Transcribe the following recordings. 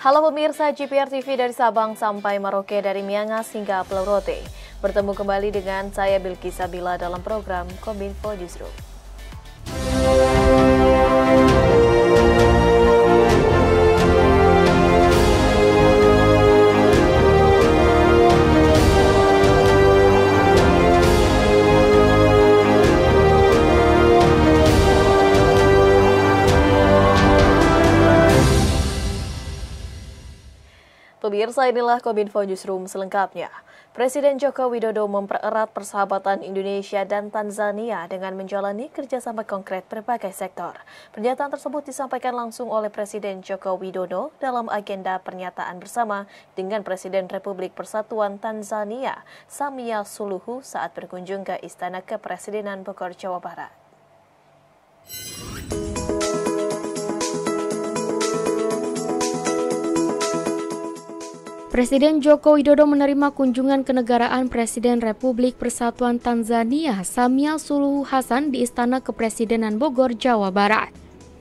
Halo pemirsa GPR TV dari Sabang sampai Merauke, dari Miangas hingga Pulau Rote. Bertemu kembali dengan saya Bilqis Sabila dalam program Kominfo Newsroom. Pemirsa, inilah Kominfo Newsroom selengkapnya. Presiden Joko Widodo mempererat persahabatan Indonesia dan Tanzania dengan menjalani kerjasama konkret berbagai sektor. Pernyataan tersebut disampaikan langsung oleh Presiden Joko Widodo dalam agenda pernyataan bersama dengan Presiden Republik Persatuan Tanzania, Samia Suluhu, saat berkunjung ke Istana Kepresidenan Bogor, Jawa Barat. Presiden Joko Widodo menerima kunjungan kenegaraan Presiden Republik Persatuan Tanzania, Samia Suluhu Hassan, di Istana Kepresidenan Bogor, Jawa Barat.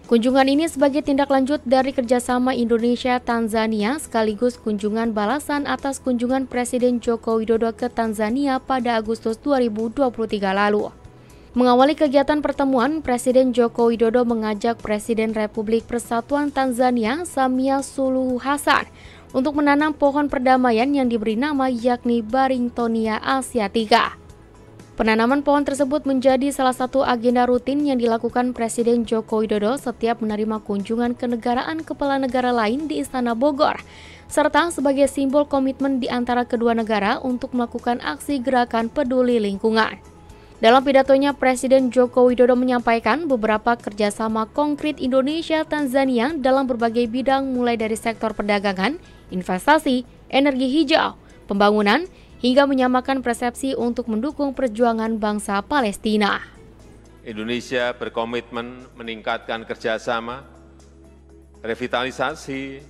Kunjungan ini sebagai tindak lanjut dari kerjasama Indonesia-Tanzania sekaligus kunjungan balasan atas kunjungan Presiden Joko Widodo ke Tanzania pada Agustus 2023 lalu. Mengawali kegiatan pertemuan, Presiden Joko Widodo mengajak Presiden Republik Persatuan Tanzania, Samia Suluhu Hassan, untuk menanam pohon perdamaian yang diberi nama yakni Barringtonia asiatica. Penanaman pohon tersebut menjadi salah satu agenda rutin yang dilakukan Presiden Joko Widodo setiap menerima kunjungan kenegaraan kepala negara lain di Istana Bogor, serta sebagai simbol komitmen di antara kedua negara untuk melakukan aksi gerakan peduli lingkungan. Dalam pidatonya, Presiden Joko Widodo menyampaikan beberapa kerjasama konkret Indonesia-Tanzania dalam berbagai bidang, mulai dari sektor perdagangan, investasi, energi hijau, pembangunan, hingga menyamakan persepsi untuk mendukung perjuangan bangsa Palestina. Indonesia berkomitmen meningkatkan kerjasama, revitalisasi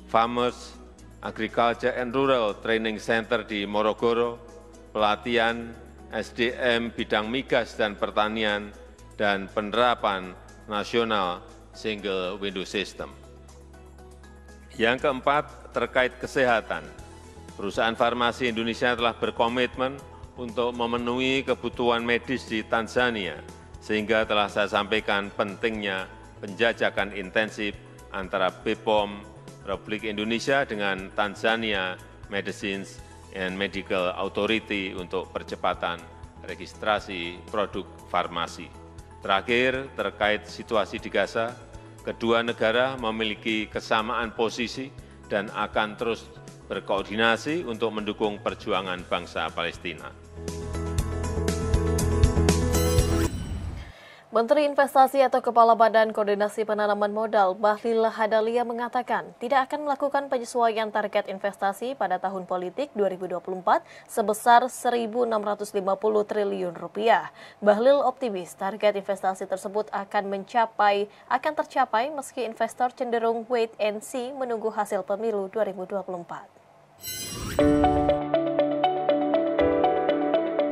Farmers Agriculture and Rural Training Center di Morogoro, pelatihan SDM bidang migas dan pertanian, dan penerapan nasional single window system. Yang keempat, terkait kesehatan. Perusahaan farmasi Indonesia telah berkomitmen untuk memenuhi kebutuhan medis di Tanzania, sehingga telah saya sampaikan pentingnya penjajakan intensif antara BPOM Republik Indonesia dengan Tanzania Medicines and Medical Authority untuk percepatan registrasi produk farmasi. Terakhir, terkait situasi di Gaza, kedua negara memiliki kesamaan posisi dan akan terus berkoordinasi untuk mendukung perjuangan bangsa Palestina. Menteri Investasi atau Kepala Badan Koordinasi Penanaman Modal Bahlil Lahadalia mengatakan tidak akan melakukan penyesuaian target investasi pada tahun politik 2024 sebesar Rp1.650 triliun. Bahlil optimis target investasi tersebut akan tercapai meski investor cenderung wait and see menunggu hasil pemilu 2024.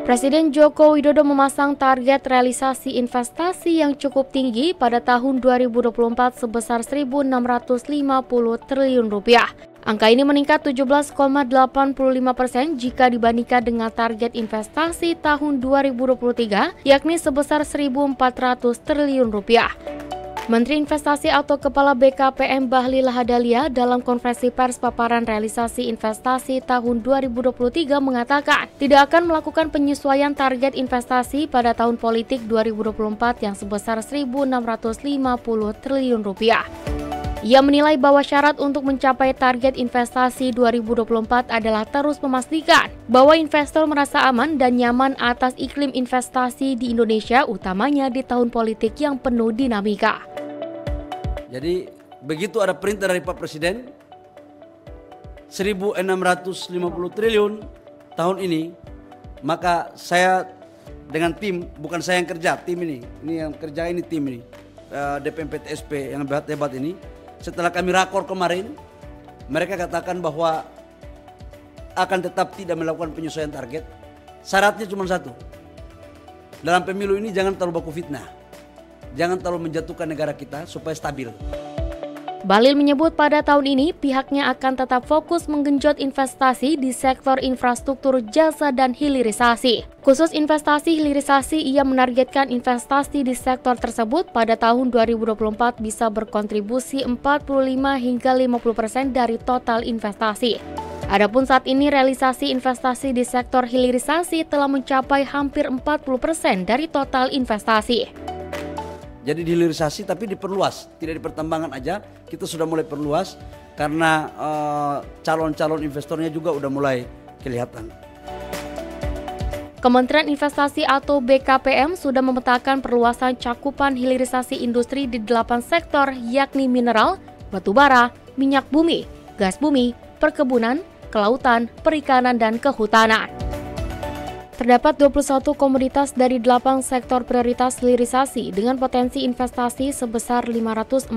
Presiden Joko Widodo memasang target realisasi investasi yang cukup tinggi pada tahun 2024 sebesar Rp1.650 triliun. Angka ini meningkat 17,85% jika dibandingkan dengan target investasi tahun 2023, yakni sebesar Rp1.400 triliun. Menteri Investasi atau Kepala BKPM Bahlil Lahadalia dalam konferensi pers paparan realisasi investasi tahun 2023 mengatakan tidak akan melakukan penyesuaian target investasi pada tahun politik 2024 yang sebesar Rp1.650 triliun. Ia menilai bahwa syarat untuk mencapai target investasi 2024 adalah terus memastikan bahwa investor merasa aman dan nyaman atas iklim investasi di Indonesia, utamanya di tahun politik yang penuh dinamika. Jadi begitu ada perintah dari Pak Presiden, Rp1.650 triliun tahun ini, maka saya dengan tim, bukan saya yang kerja, tim ini yang kerja ini tim ini, DPMPTSP yang hebat ini. Setelah kami rakor kemarin, mereka katakan bahwa akan tetap tidak melakukan penyesuaian target. Syaratnya cuma satu, dalam pemilu ini jangan terlalu baku fitnah. Jangan terlalu menjatuhkan negara kita supaya stabil. Bahlil menyebut pada tahun ini pihaknya akan tetap fokus menggenjot investasi di sektor infrastruktur, jasa, dan hilirisasi. Khusus investasi hilirisasi, ia menargetkan investasi di sektor tersebut pada tahun 2024 bisa berkontribusi 45 hingga 50% dari total investasi. Adapun saat ini realisasi investasi di sektor hilirisasi telah mencapai hampir 40% dari total investasi. Jadi dihilirisasi tapi diperluas, tidak di pertambangan aja, kita sudah mulai perluas karena calon-calon investornya juga udah mulai kelihatan. Kementerian Investasi atau BKPM sudah memetakan perluasan cakupan hilirisasi industri di 8 sektor, yakni mineral, batubara, minyak bumi, gas bumi, perkebunan, kelautan, perikanan, dan kehutanan. Terdapat 21 komoditas dari 8 sektor prioritas hilirisasi dengan potensi investasi sebesar 545,3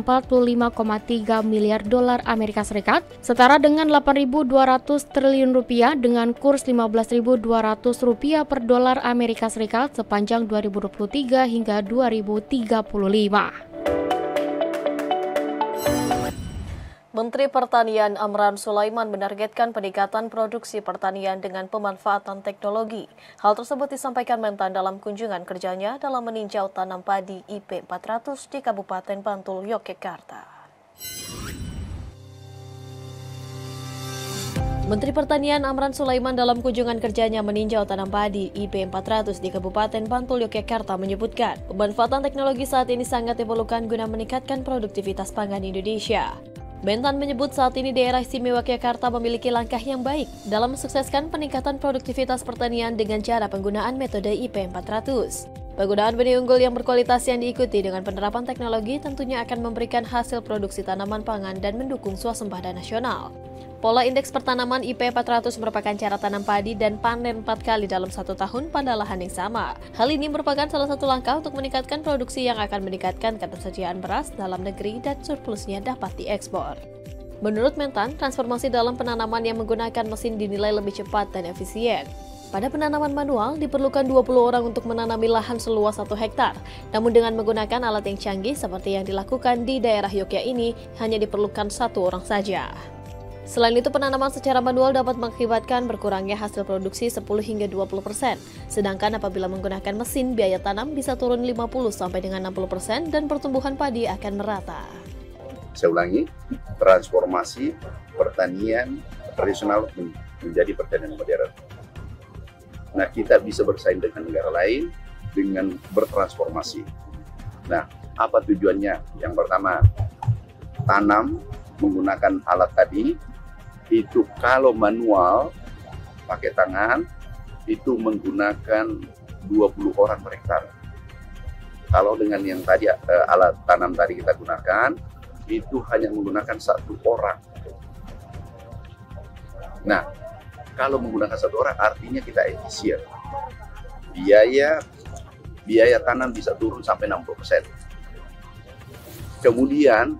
miliar dolar Amerika Serikat, setara dengan 8.200 triliun rupiah dengan kurs 15.200 rupiah per dolar Amerika Serikat sepanjang 2023 hingga 2035. Menteri Pertanian Amran Sulaiman menargetkan peningkatan produksi pertanian dengan pemanfaatan teknologi. Hal tersebut disampaikan Mentan dalam kunjungan kerjanya dalam meninjau tanam padi IP 400 di Kabupaten Bantul, Yogyakarta. Menteri Pertanian Amran Sulaiman dalam kunjungan kerjanya meninjau tanam padi IP 400 di Kabupaten Bantul, Yogyakarta menyebutkan pemanfaatan teknologi saat ini sangat diperlukan guna meningkatkan produktivitas pangan Indonesia. Mentan menyebut saat ini daerah istimewa Yogyakarta memiliki langkah yang baik dalam mensukseskan peningkatan produktivitas pertanian dengan cara penggunaan metode IP 400. Penggunaan benih unggul yang berkualitas yang diikuti dengan penerapan teknologi tentunya akan memberikan hasil produksi tanaman pangan dan mendukung swasembada nasional. Pola indeks pertanaman IP 400 merupakan cara tanam padi dan panen 4 kali dalam 1 tahun pada lahan yang sama. Hal ini merupakan salah satu langkah untuk meningkatkan produksi yang akan meningkatkan ketersediaan beras dalam negeri dan surplusnya dapat diekspor. Menurut Mentan, transformasi dalam penanaman yang menggunakan mesin dinilai lebih cepat dan efisien. Pada penanaman manual, diperlukan 20 orang untuk menanami lahan seluas 1 hektar. Namun dengan menggunakan alat yang canggih seperti yang dilakukan di daerah Yogyakarta ini, hanya diperlukan 1 orang saja. Selain itu, penanaman secara manual dapat mengakibatkan berkurangnya hasil produksi 10 hingga 20%. Sedangkan apabila menggunakan mesin, biaya tanam bisa turun 50 sampai dengan 60% dan pertumbuhan padi akan merata. Saya ulangi, transformasi pertanian tradisional menjadi pertanian modern. Nah, kita bisa bersaing dengan negara lain dengan bertransformasi. Nah, apa tujuannya? Yang pertama, tanam menggunakan alat tadi. Itu kalau manual pakai tangan itu menggunakan 20 orang per hektar. Kalau dengan yang tadi alat tanam tadi kita gunakan itu hanya menggunakan 1 orang. Nah, kalau menggunakan 1 orang artinya kita efisien. Biaya tanam bisa turun sampai 60%. Kemudian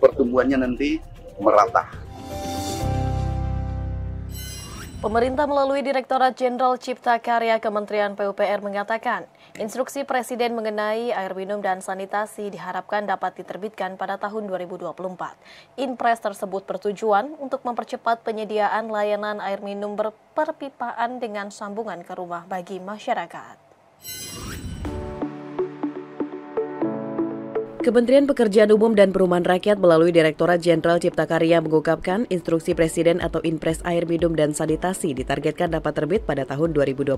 pertumbuhannya nanti merata. Pemerintah melalui Direktorat Jenderal Cipta Karya Kementerian PUPR mengatakan, instruksi Presiden mengenai air minum dan sanitasi diharapkan dapat diterbitkan pada tahun 2024. Inpres tersebut bertujuan untuk mempercepat penyediaan layanan air minum berperpipaan dengan sambungan ke rumah bagi masyarakat. Kementerian Pekerjaan Umum dan Perumahan Rakyat melalui Direktorat Jenderal Cipta Karya mengungkapkan instruksi Presiden atau Inpres Air Minum dan Sanitasi ditargetkan dapat terbit pada tahun 2024.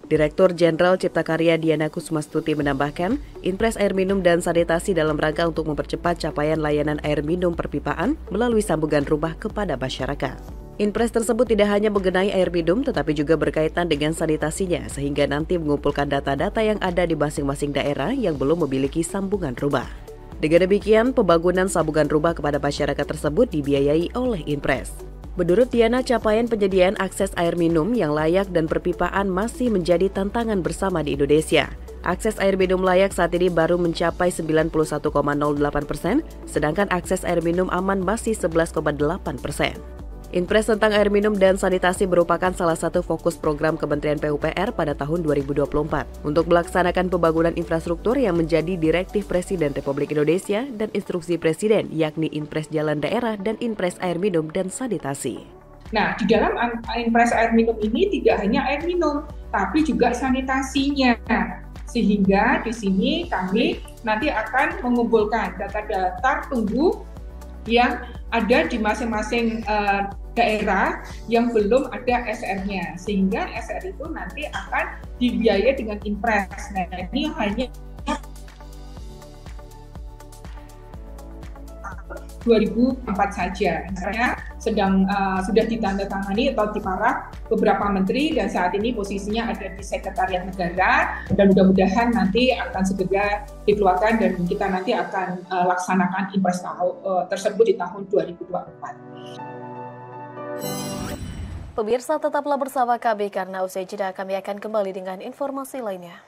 Direktur Jenderal Cipta Karya Diana Kusmastuti menambahkan, Inpres Air Minum dan Sanitasi dalam rangka untuk mempercepat capaian layanan air minum perpipaan melalui sambungan rumah kepada masyarakat. Inpres tersebut tidak hanya mengenai air minum tetapi juga berkaitan dengan sanitasinya sehingga nanti mengumpulkan data-data yang ada di masing-masing daerah yang belum memiliki sambungan rumah. Dengan demikian, pembangunan sambungan rumah kepada masyarakat tersebut dibiayai oleh Inpres. Menurut Diana, capaian penyediaan akses air minum yang layak dan perpipaan masih menjadi tantangan bersama di Indonesia. Akses air minum layak saat ini baru mencapai 91,08%, sedangkan akses air minum aman masih 11,8%. Inpres tentang air minum dan sanitasi merupakan salah satu fokus program Kementerian PUPR pada tahun 2024 untuk melaksanakan pembangunan infrastruktur yang menjadi direktif Presiden Republik Indonesia dan instruksi Presiden, yakni Inpres Jalan Daerah dan Inpres Air Minum dan Sanitasi. Nah, di dalam Inpres air minum ini tidak hanya air minum, tapi juga sanitasinya. Sehingga di sini kami nanti akan mengumpulkan data-data tunggu yang ada di masing-masing daerah yang belum ada SR-nya, sehingga SR itu nanti akan dibiayai dengan Inpres. Nah, ini hanya 2004 saja. Misalnya sudah ditandatangani atau diparaf beberapa menteri dan saat ini posisinya ada di Sekretariat Negara dan mudah-mudahan nanti akan segera dikeluarkan dan kita nanti akan laksanakan Inpres tersebut di tahun 2024. Pemirsa tetaplah bersama kami karena usai jeda kami akan kembali dengan informasi lainnya.